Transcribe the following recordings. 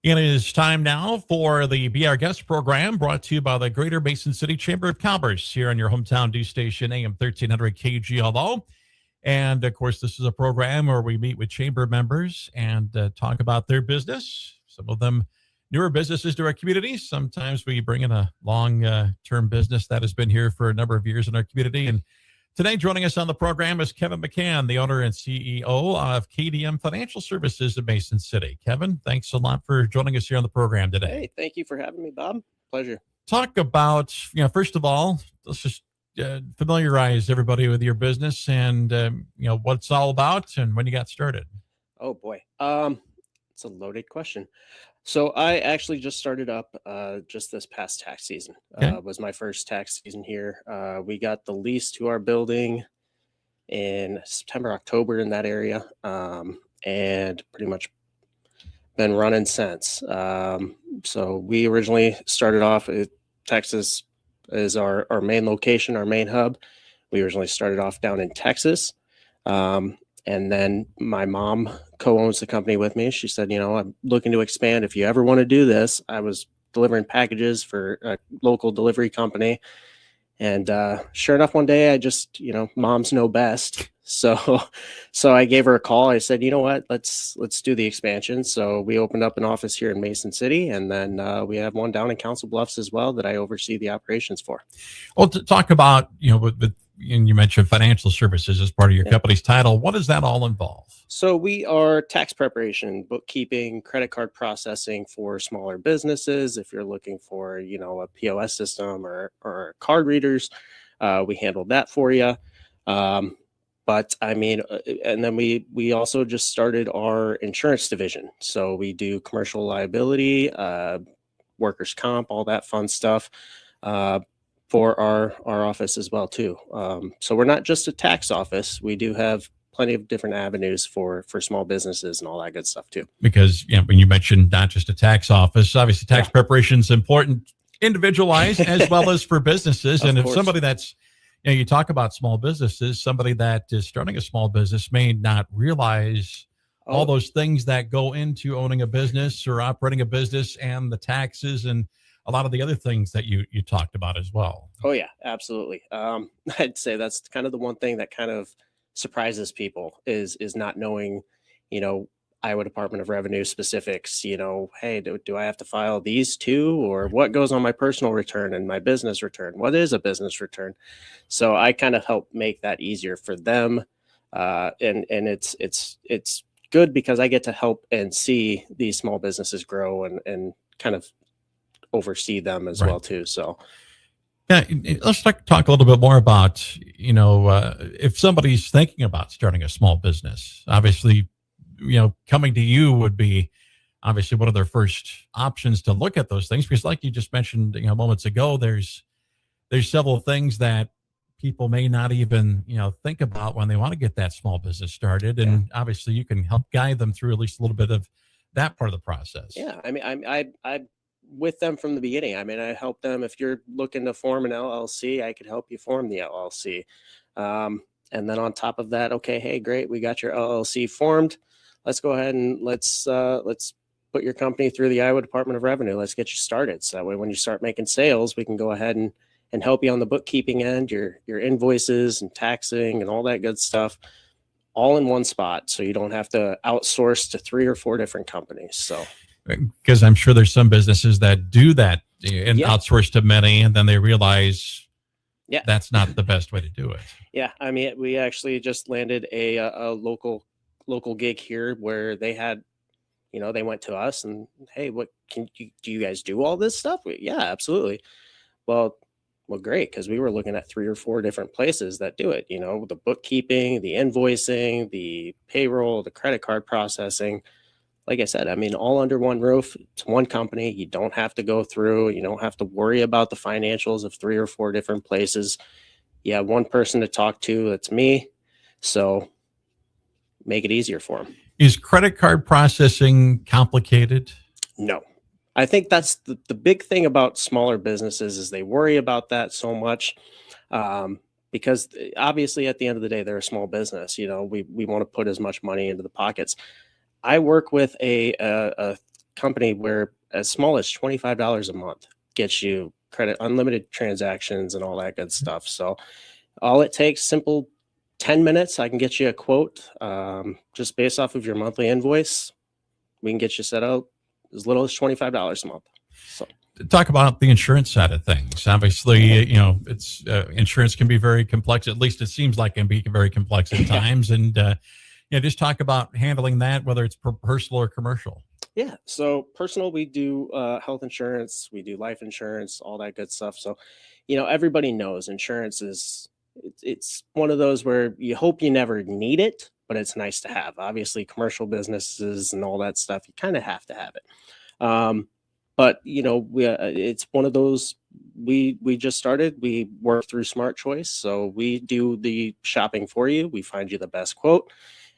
It is time now for the Be Our Guest program, brought to you by the Greater Mason City Chamber of Commerce here on your hometown news station, AM 1300 KGLO. And of course, this is a program where we meet with chamber members and talk about their business. Some of them newer businesses to our community. Sometimes we bring in a long-term business that has been here for a number of years in our community. And today, joining us on the program is Kevin McCann, the owner and CEO of KDM Financial Services in Mason City. Kevin, thanks a lot for joining us here on the program today. Hey, thank you for having me, Bob. Pleasure. Talk about, first of all, let's just familiarize everybody with your business and, what it's all about and when you got started. Oh, boy. It's a loaded question. So I actually just started up just this past tax season. Okay. Was my first tax season here. We got the lease to our building in September, October in that area, and pretty much been running since. So we originally started off at Texas is our main location, our main hub. We originally started off down in Texas. And then my mom co-owns the company with me. She said, I'm looking to expand. If you ever want to do this, I was delivering packages for a local delivery company. And sure enough, one day I just, moms know best. So I gave her a call. I said, you know what, let's do the expansion. So we opened up an office here in Mason City, and then we have one down in Council Bluffs as well that I oversee the operations for. Well, to talk about, and you mentioned financial services as part of your company's title. What does that all involve? So we are tax preparation, bookkeeping, credit card processing for smaller businesses. If you're looking for, a POS system or card readers, we handle that for you. But I mean, and then we also just started our insurance division. So we do commercial liability, workers' comp, all that fun stuff for our office as well too. So we're not just a tax office. We do have plenty of different avenues for small businesses and all that good stuff too. Because when you mentioned not just a tax office, obviously tax preparation is important, individualized as well as for businesses. And if somebody that's you talk about small businesses, somebody that is starting a small business may not realize all those things that go into owning a business or operating a business and the taxes and a lot of the other things that you talked about as well. Oh, yeah, absolutely. I'd say that's kind of the one thing that kind of surprises people is not knowing, Iowa Department of Revenue specifics, hey, do I have to file these two, or what goes on my personal return and my business return? What is a business return? So I kind of help make that easier for them. And it's good because I get to help and see these small businesses grow and kind of oversee them as well too. So yeah, let's talk a little bit more about, if somebody's thinking about starting a small business, obviously, coming to you would be obviously one of their first options to look at those things, because like you just mentioned, moments ago, there's several things that people may not even, think about when they want to get that small business started. And obviously you can help guide them through at least a little bit of that part of the process. Yeah. I mean, I with them from the beginning. I mean, I help them. If you're looking to form an LLC, I could help you form the LLC. And then on top of that, okay, hey, great, we got your LLC formed. Let's go ahead and let's put your company through the Iowa Department of Revenue. Let's get you started. So that way, when you start making sales, we can go ahead and help you on the bookkeeping end, your invoices and taxing and all that good stuff, all in one spot. So you don't have to outsource to 3 or 4 different companies. So, because I'm sure there's some businesses that do that and outsource to many, and then they realize that's not the best way to do it. Yeah. I mean, we actually just landed a local gig here where they had, they went to us and, hey, do you guys do all this stuff? Yeah, absolutely. Well, great. Cause we were looking at 3 or 4 different places that do it, the bookkeeping, the invoicing, the payroll, the credit card processing. Like I said, I mean, all under one roof. It's one company. You don't have to go through, you don't have to worry about the financials of 3 or 4 different places. You have one person to talk to. That's me. So make it easier for them. Is credit card processing complicated? No. I think that's the big thing about smaller businesses is they worry about that so much because obviously at the end of the day, they're a small business. We want to put as much money into the pockets. I work with a company where as small as $25 a month gets you credit, unlimited transactions, and all that good stuff. So all it takes, simple 10 minutes, I can get you a quote just based off of your monthly invoice. We can get you set up as little as $25 a month. So talk about the insurance side of things. Obviously, it's insurance can be very complex. At least it seems like it can be very complex at times. And just talk about handling that, whether it's personal or commercial. Yeah. So personal, we do health insurance, we do life insurance, all that good stuff. So, everybody knows insurance is it's one of those where you hope you never need it, but it's nice to have. Obviously, commercial businesses and all that stuff, you kind of have to have it. But it's one of those. We just started. We work through Smart Choice, so we do the shopping for you. We find you the best quote,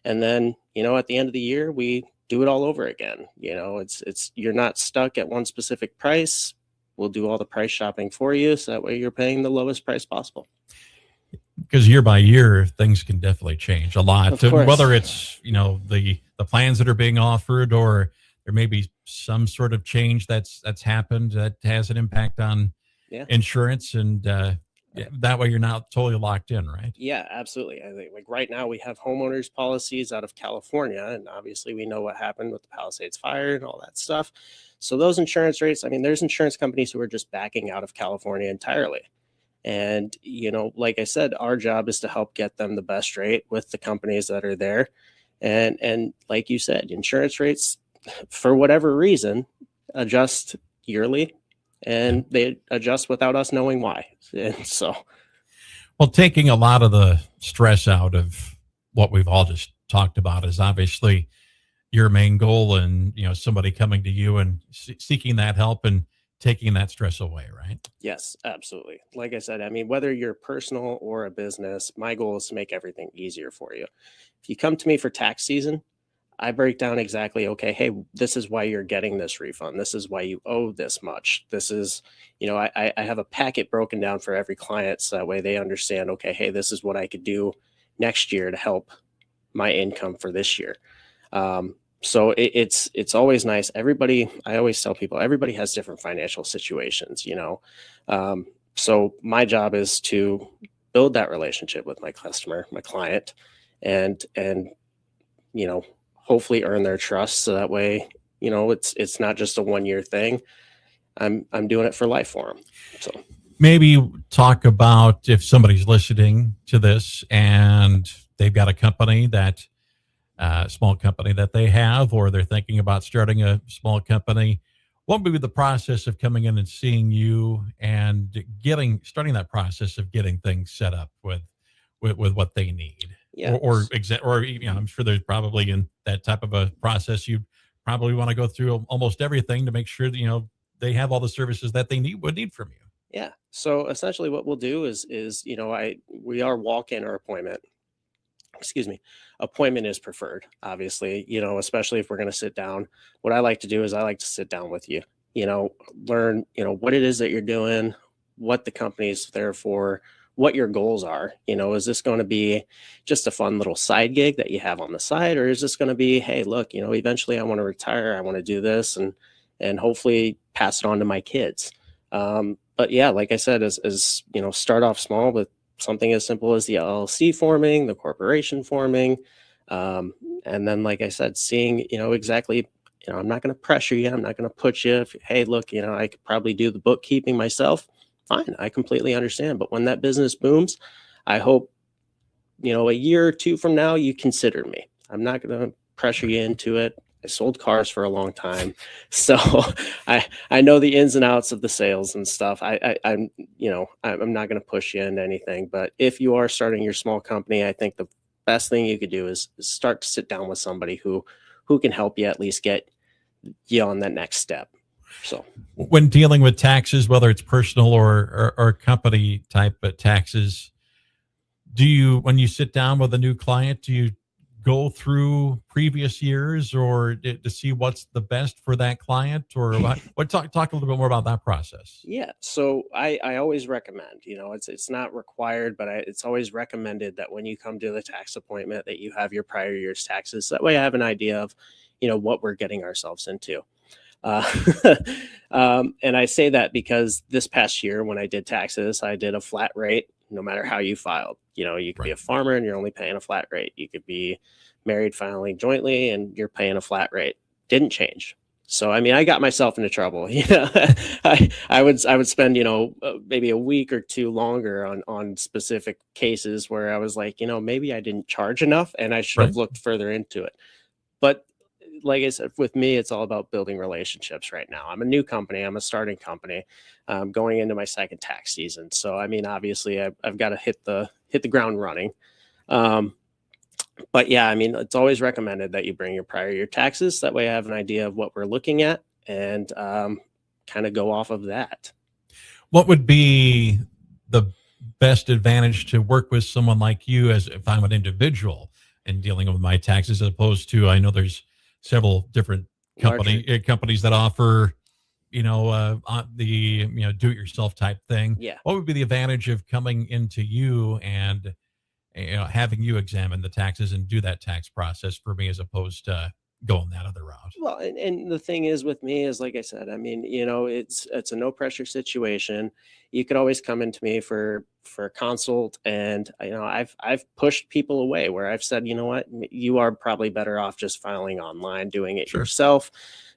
and then at the end of the year, we do it all over again. It's you're not stuck at one specific price. We'll do all the price shopping for you, so that way you're paying the lowest price possible. Because year by year, things can definitely change a lot. Of course. Whether it's the plans that are being offered, or there may be some sort of change that's happened that has an impact on insurance, and that way you're not totally locked in, right? Yeah, absolutely. I think like right now we have homeowners policies out of California, and obviously we know what happened with the Palisades fire and all that stuff. So those insurance rates, I mean, there's insurance companies who are just backing out of California entirely. And, like I said, our job is to help get them the best rate with the companies that are there. And like you said, insurance rates, for whatever reason, adjust yearly, and they adjust without us knowing why. And so, well, taking a lot of the stress out of what we've all just talked about is obviously your main goal, and somebody coming to you and seeking that help and taking that stress away, right? Yes, absolutely. Like I said, I mean, whether you're personal or a business, my goal is to make everything easier for you. If you come to me for tax season, I break down exactly, okay, hey, this is why you're getting this refund. This is why you owe this much. This is, I have a packet broken down for every client, so that way they understand, okay, hey, this is what I could do next year to help my income for this year. So it's always nice. I always tell people, everybody has different financial situations, so my job is to build that relationship with my customer, my client, and hopefully earn their trust, so that way it's not just a 1-year thing. I'm doing it for life for them. So maybe talk about, if somebody's listening to this and they've got a company small company that they have, or they're thinking about starting a small company, what would be the process of coming in and seeing you and starting that process of getting things set up with what they need? Yeah. Or I'm sure there's probably, in that type of a process, you probably want to go through almost everything to make sure that they have all the services that they would need from you. Yeah. So essentially what we'll do is we are walk-in or appointment. Excuse me. Appointment is preferred, obviously, especially if we're going to sit down. What I like to do is I like to sit down with you, learn, what it is that you're doing, what the company is there for, what your goals are. Is this going to be just a fun little side gig that you have on the side, or is this going to be, hey, look, eventually I want to retire, I want to do this, and hopefully pass it on to my kids. But yeah, like I said, as start off small with something as simple as the LLC forming, the corporation forming, and then, like I said, seeing exactly. I'm not going to pressure you. I'm not going to put you. Hey, look, I could probably do the bookkeeping myself. Fine, I completely understand. But when that business booms, I hope, a year or two from now, you consider me. I'm not going to pressure you into it. I sold cars for a long time, so I know the ins and outs of the sales and stuff. I'm not going to push you into anything. But if you are starting your small company, I think the best thing you could do is start to sit down with somebody who can help you at least get you on that next step. So when dealing with taxes, whether it's personal or company type taxes, when you sit down with a new client, do you go through previous years or to see what's the best for that client, or what? Talk a little bit more about that process. Yeah. So I always recommend, it's not required, but it's always recommended that when you come to the tax appointment that you have your prior year's taxes. That way I have an idea of, what we're getting ourselves into. Uh, and I say that because this past year when I did taxes, I did a flat rate no matter how you filed. You could be Right. a farmer and you're only paying a flat rate. You could be married filing jointly and you're paying a flat rate. Didn't change. So I mean, I got myself into trouble. I would spend maybe a week or two longer on specific cases where I was like, maybe I didn't charge enough and I should Right. have looked further into it. But like I said, with me, it's all about building relationships right now. I'm a new company. I'm a starting company, going into my second tax season. So I mean, obviously, I've got to hit the ground running. Um, but yeah, I mean, it's always recommended that you bring your prior year taxes. That way, I have an idea of what we're looking at and kind of go off of that. What would be the best advantage to work with someone like you as if I'm an individual and dealing with my taxes as opposed to, I know there's several different Larger, companies that offer, the, do it yourself type thing. yeah. What would be the advantage of coming into you and, having you examine the taxes and do that tax process for me as opposed to going that other route? Well, and the thing is with me is like I said, I mean, it's a no pressure situation. You could always come into me for a consult, and I've pushed people away where I've said, you know what, you are probably better off just filing online, doing it Sure. yourself,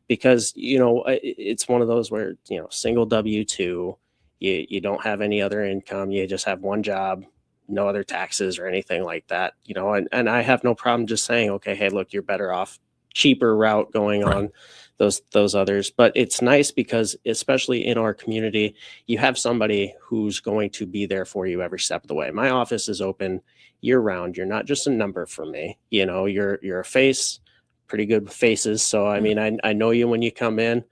because it's one of those where single W-2, you don't have any other income, you just have one job. No other taxes or anything like that, and I have no problem just saying, okay, hey, look, you're better off cheaper route going Right. on those others. But it's nice because especially in our community, you have somebody who's going to be there for you every step of the way. My office is open year round. You're not just a number for me. You're a face, pretty good with faces. So I Yeah. mean, I know you when you come in.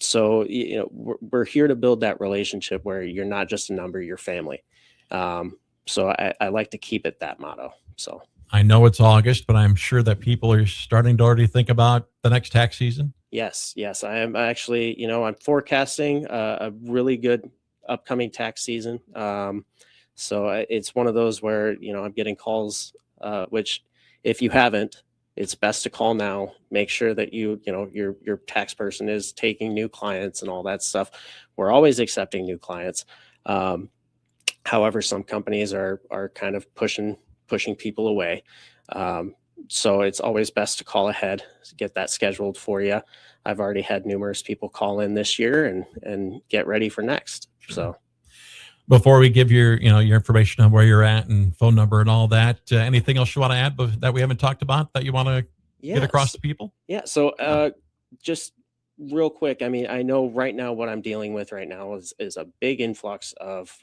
So we're here to build that relationship where you're not just a number, you're family. So I like to keep it that motto. So I know it's August, but I'm sure that people are starting to already think about the next tax season. yes, yes, I am actually, I'm forecasting a really good upcoming tax season. So it's one of those where, I'm getting calls, which if you haven't, it's best to call now. Make sure that your tax person is taking new clients and all that stuff. We're always accepting new clients. Um, However, some companies are kind of pushing people away. Um, so it's always best to call ahead, get that scheduled for you. I've already had numerous people call in this year and get ready for next. Sure. So Before we give your information on where you're at and phone number and all that, anything else you want to add that we haven't talked about that you want to get across yes, to people? yeah. So Yeah. just real quick, I mean, I know right now what I'm dealing with right now is a big influx of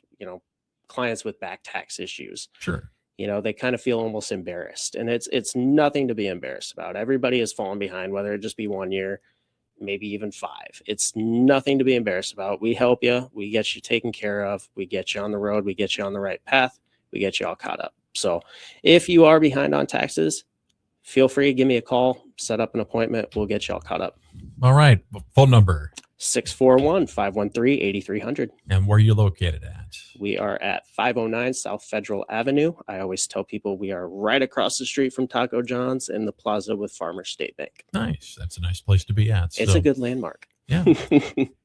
clients with back tax issues. Sure. They kind of feel almost embarrassed, and it's nothing to be embarrassed about. Everybody has fallen behind, whether it just be 1 year, maybe even 5. It's nothing to be embarrassed about. We help you, we get you taken care of, we get you on the road, we get you on the right path, we get you all caught up. So if you are behind on taxes, feel free to give me a call, set up an appointment, we'll get you all caught up. All right. Phone number 641-513-8300. and where you located at. We are at 509 South Federal Avenue. I always tell people we are right across the street from Taco John's in the plaza with Farmers State Bank. Nice. That's a nice place to be at. It's a good landmark. Yeah.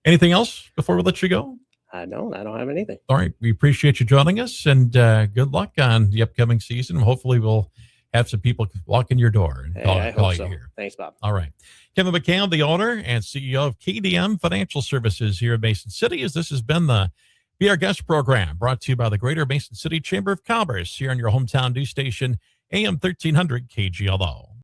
Anything else before we let you go? I don't have anything. All right. We appreciate you joining us and good luck on the upcoming season. Hopefully we'll have some people walk in your door and Hey, call, I call hope you so. here. Thanks, Bob. All right. Kevin McCann, the owner and CEO of KDM Financial Services here in Mason City, as this has been the Be Our Guest program brought to you by the Greater Mason City Chamber of Commerce here on your hometown news station, AM 1300 KGLO.